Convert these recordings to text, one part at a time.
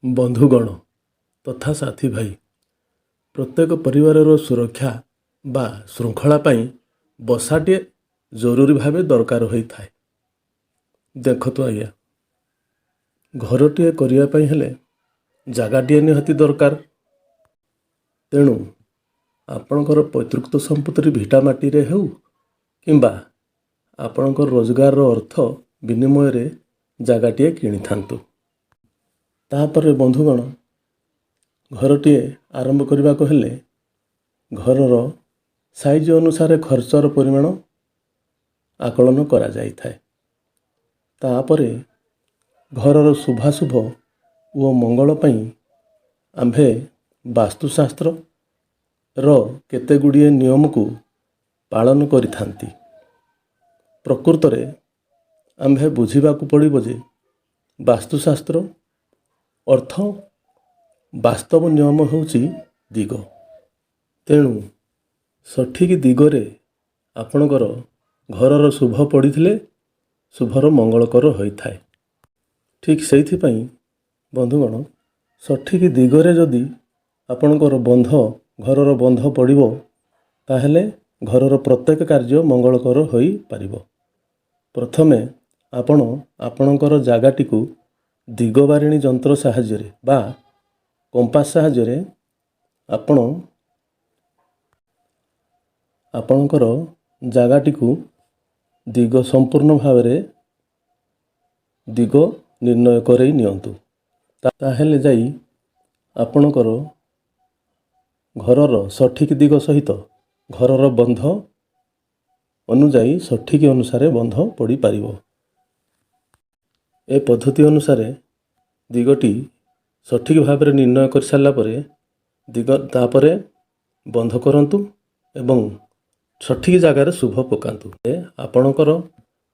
बंधुगण तथा साथी भाई प्रत्येक परिवार सुरक्षा बा श्रृंखला पाई बसाटे जरूरी भाव दरकार होता है। देखो आज्ञा घरटे करने हेले जगाटे निहाती दरकार। तेणु आपणकर पैतृक संपत्ति भिटामाटी हो कि आपणकर रोजगार अर्थ विनिमय जगाटे किणी थांतु। तापर बंधुगण घरटे आरंभ करने को हेले घरर साइज अनुसार खर्चर परिमाण आकलन करा जाई थाए। तापरे घरर शुभाशुभ व मंगल पई आम्भे वास्तुशास्त्र रो केते गुड़िए नियम को पालन करिथांती। प्रकृत रे आम्भे बुझिबा को पड़िबो जे वास्तुशास्त्र अर्थ वास्तव नियम होउची दिग। तेणु सठिक दिगरे आपणकर घरर शुभ पड़िथिले शुभर मंगलकर होइथाए। ठीक सेइथि पई बंधुगण सठिक दिगरे जदि आपणकर बंध घरर बंध पड़िबो ताहेले घरर प्रत्येक कार्य मंगलकर होई पारिबो। प्रथमे आपण आपणकर जागाटी को दिगबारिणी जंत्र साहाय्य बा कंपास साहाय्य आपण आपणकर जागाटी को दिग संपूर्ण भाव में दिग निर्णय करई नियंतु। ताहेले जाई आपणकर घरर सठिक दिग सहित घरर बंध अनुजाई सठिक अनुसार बंध पड़ी पारिबो। ए पद्धति अनुसार दिगटी सठिक भाव में निर्णय कर सारा परे दिग तापरे बंध करंतु एवं सठिक जगार शुभ पकांतु। आपणकर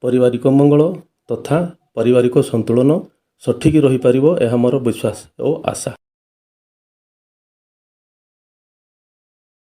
पारिवारिक मंगल तथा पारिवारिक संतुलन सठिक रही पारिबो एहा मोर विश्वास और आशा।